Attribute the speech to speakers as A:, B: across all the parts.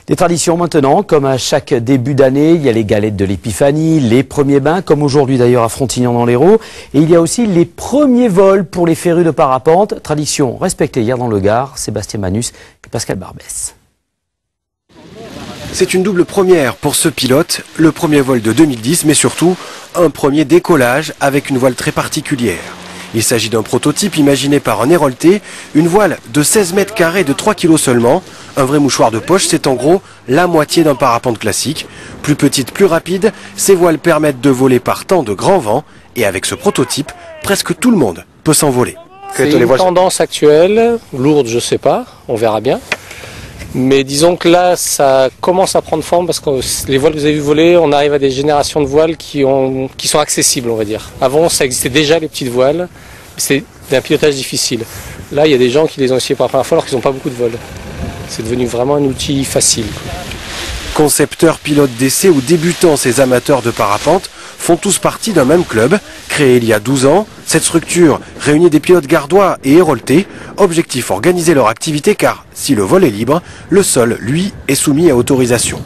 A: Des traditions maintenant, comme à chaque début d'année, il y a les galettes de l'Épiphanie, les premiers bains, comme aujourd'hui d'ailleurs à Frontignan dans l'Hérault. Et il y a aussi les premiers vols pour les férus de parapente, tradition respectée hier dans le Gard. Sébastien Manus et Pascal Barbès.
B: C'est une double première pour ce pilote, le premier vol de 2010, mais surtout un premier décollage avec une voile très particulière. Il s'agit d'un prototype imaginé par un hérolté, une voile de 16 mètres carrés de 3 kg seulement. Un vrai mouchoir de poche, c'est en gros la moitié d'un parapente classique. Plus petite, plus rapide, ces voiles permettent de voler par temps de grand vent. Et avec ce prototype, presque tout le monde peut s'envoler.
C: C'est une tendance actuelle, lourde je sais pas, on verra bien. Mais disons que là, ça commence à prendre forme parce que les voiles que vous avez vu voler, on arrive à des générations de voiles qui sont accessibles, on va dire. Avant, ça existait déjà les petites voiles, c'est un pilotage difficile. Là, il y a des gens qui les ont essayé pour la première fois alors qu'ils n'ont pas beaucoup de vols. C'est devenu vraiment un outil facile.
B: Concepteurs, pilotes d'essai ou débutants, ces amateurs de parapente font tous partie d'un même club. Créé il y a 12 ans, cette structure réunit des pilotes gardois et héroltés. Objectif, organiser leur activité car si le vol est libre, le sol, lui, est soumis à autorisation.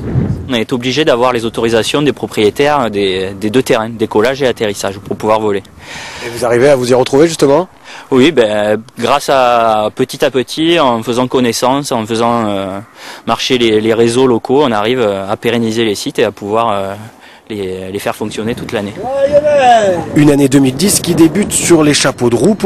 D: On est obligé d'avoir les autorisations des propriétaires des deux terrains, décollage et atterrissage, pour pouvoir voler.
B: Et vous arrivez à vous y retrouver justement ?
D: Oui, grâce à petit, en faisant connaissance, en faisant marcher les réseaux locaux, on arrive à pérenniser les sites et à pouvoir les faire fonctionner toute l'année.
B: Une année 2010 qui débute sur les chapeaux de roue.